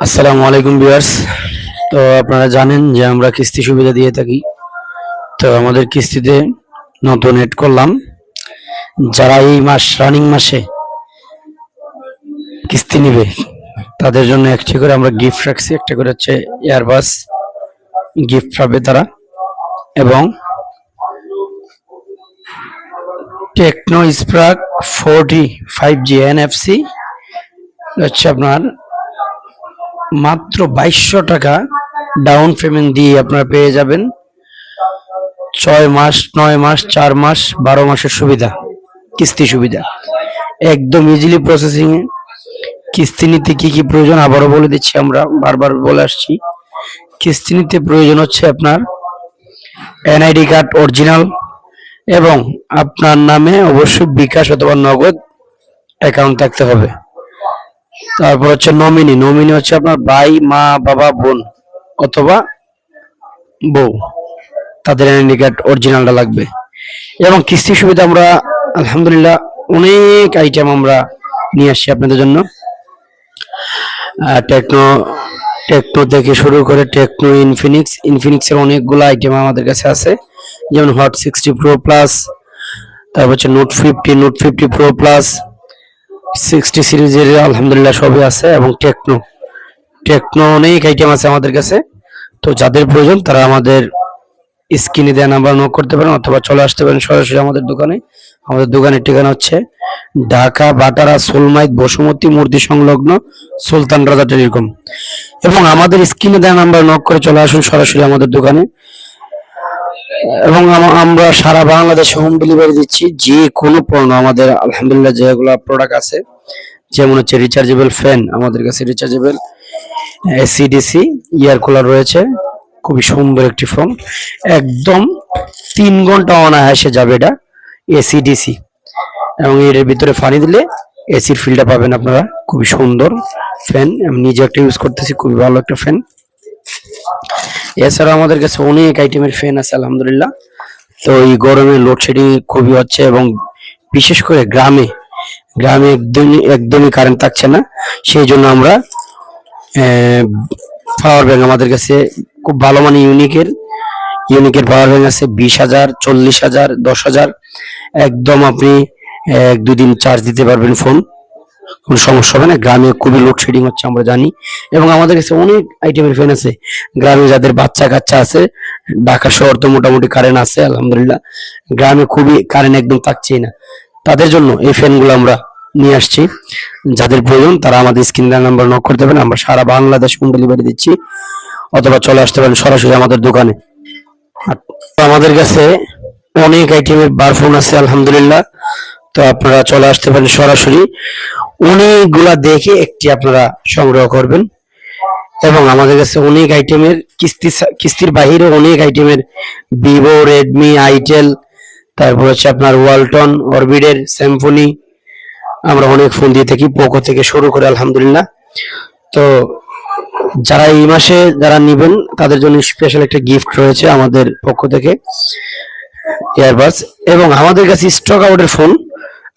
আসসালামু আলাইকুম ভিউয়ার্স। তো আপনারা জানেন যে আমরা কিস্তি সুবিধা দিয়ে থাকি। তো আমাদের কিস্তিতে নতুন এড করলাম, যারা এই রানিং মাসে কিস্তি নিবে তাদের জন্য একটি করে আমরা গিফট রাখছি। একটা করে হচ্ছে এয়ারবাস গিফট পাবে তারা, এবং টেকনো স্পার্ক 40 5G NFC হচ্ছে আপনার মাত্র 2200 টাকা ডাউন পেমেন্ট দিয়ে আপনারা পেয়ে যাবেন 6 মাস, 9 মাস, 4 মাস, 12 মাসের সুবিধা, কিস্তি সুবিধা একদম ইজিলি প্রসেসিং এ। কিস্তি নিতে কি কি প্রয়োজন আবারও বলে দিচ্ছি, আমরা বারবার বলে আসছি। কিস্তি নিতে প্রয়োজন হচ্ছে আপনার এনআইডি কার্ড অরিজিনাল, এবং আপনার নামে অবশ্যই বিকাশ অথবা নগদ অ্যাকাউন্ট থাকতে হবে। তারপর হচ্ছে নমিনি। নমিনি হচ্ছে আপনার ভাই, মা, বাবা, বোন অথবা বউ, তাদের আইডেন্টি কার্ড অরিজিনালটা লাগবে। এবং কিস্তি সুবিধা আমরা আলহামদুলিল্লাহ অনেক আইটেম আমরা নিয়ে আসছি আপনাদের জন্য। টেকনো টেকনো থেকে শুরু করে টেকনো ইনফিনিক্সের অনেকগুলো আইটেম আমাদের কাছে আছে, যেমন হট 60 প্রো প্লাস, তারপর হচ্ছে নোট 50 প্রো প্লাস, 60 সিরিজের আলহামদুলিল্লাহ সবই আছে। এবং টেকনো অনেক আইটেম আছে আমাদের কাছে। তো যাদের প্রয়োজন তারা আমাদের স্ক্রিনে দেওয়া নাম্বার নোট করতে পারেন, অথবা চলে আসতে পারেন সরাসরি আমাদের দোকানে। আমাদের দোকানের ঠিকানা হচ্ছে ঢাকা বাটারা সোলমাইদ বসুমতী মূর্তি সংলগ্ন সুলতান রাজা টেলিকম। এবং আমাদের স্ক্রিনে দেওয়া নাম্বার নোট করে চলে আসুন সরাসরি আমাদের দোকানে। এবং আমরা সারা বাংলাদেশে হোম ডেলিভারি দিচ্ছি। যে কোনো পণ্য আমাদের আলহামদুলিল্লাহ যেগুলো প্রোডাক্ট আছে, যেমন হচ্ছে রিচার্জেবল ফ্যান, আমাদের কাছে রিচার্জেবল এসিডিসি ইয়ার কুলার রয়েছে, খুবই সুন্দর একটি ফোন, একদম 3 ঘন্টা অনায়াসে যাবে এটা, এসিডিসি। এবং এর ভিতরে পানি দিলে এসির ফিলটা পাবেন আপনারা। খুবই সুন্দর ফ্যান, আমি নিজে একটা ইউজ করতেছি, খুবই ভালো একটা ফ্যান। এছাড়া আমাদের কাছে অনেক আইটেমের ফ্যান আছে আলহামদুলিল্লাহ। তো এই গরমে লোডশেডিং খুবই হচ্ছে, এবং বিশেষ করে গ্রামে একদমই কারেন্ট থাকছে না। সেই জন্য আমরা পাওয়ার ব্যাংক আমাদের কাছে খুব ভালো মানে ইউনিকের পাওয়ার ব্যাংক আছে 20,000, 40,000, 10,000। একদম আপনি 1-2 দিন চার্জ দিতে পারবেন ফোন, কোনো সমস্যা হবে না। গ্রামে খুবই লোডশেডিং হচ্ছে আমরা জানি, এবং আমাদের কাছে অনেক আইটেমের ফ্যান আছে। গ্রামে যাদের বাচ্চা কাচ্চা আছে, ঢাকা শহর তো মোটামুটি কারেন্ট আছে আলহামদুলিল্লাহ, গ্রামে খুবই কারেন্ট একদম থাকছেই না, তাদের জন্য এই ফ্যানগুলো আমরা নিয়ে আসছি। যাদের প্রয়োজন তারা আমাদের স্ক্রিন নাম্বার নক করতে পারেন, আমরা সারা বাংলাদেশ হোম ডেলিভারি দিচ্ছি, অথবা চলে আসতে পারেন সরাসরি আমাদের দোকানে। আমাদের কাছে অনেক আইটেমের বারফোন আছে আলহামদুলিল্লাহ। তো আপনারা চলে আসতে পারেন সরাসরি, অনেকগুলা দেখে একটি আপনারা সংগ্রহ করবেন। এবং আমাদের কাছে অনেক আইটেমের কিস্তির বাহিরে অনেক আইটেমের ভিভো, রেডমি, আইটেল, তারপর হচ্ছে আপনার ওয়ালটন, অরবিটের, সিম্ফনি, আমরা অনেক ফোন দিয়ে থাকি, পোকো থেকে শুরু করে আলহামদুলিল্লাহ। তো যারা এই মাসে যারা নিবেন তাদের জন্য স্পেশাল একটা গিফট রয়েছে আমাদের পক্ষ থেকে, এয়ারবাস। এবং আমাদের কাছে স্টক আউটের ফোন,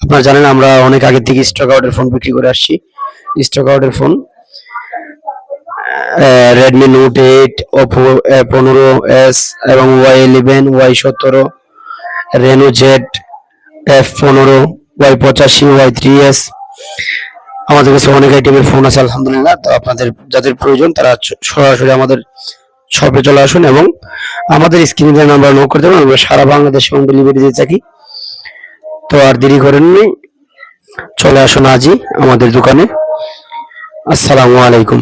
আপনারা জানেন আমরা অনেক আগে থেকে স্টক আউটের ফোন বিক্রি করে আসছি। স্টক আউটের phone Redmi note 8, Oppo A15s, এবং Y11, Y17, Reno Z F15, Y85, Y3s। আমাদের কাছে অনেক আইটেমের ফোন আছে আলহামদুলিল্লাহ। তো আপনাদের যাদের প্রয়োজন তারা সরাসরি আমাদের শপে চলে আসুন, এবং আমাদের স্ক্রিনে নাম্বার নোট করতে পারেন, আমরা সারা বাংলাদেশে হোম ডেলিভারি দিয়ে থাকি। তো আর দেরি করেননি, চলে আসুন আজই আমাদের দোকানে। আসসালামু আলাইকুম।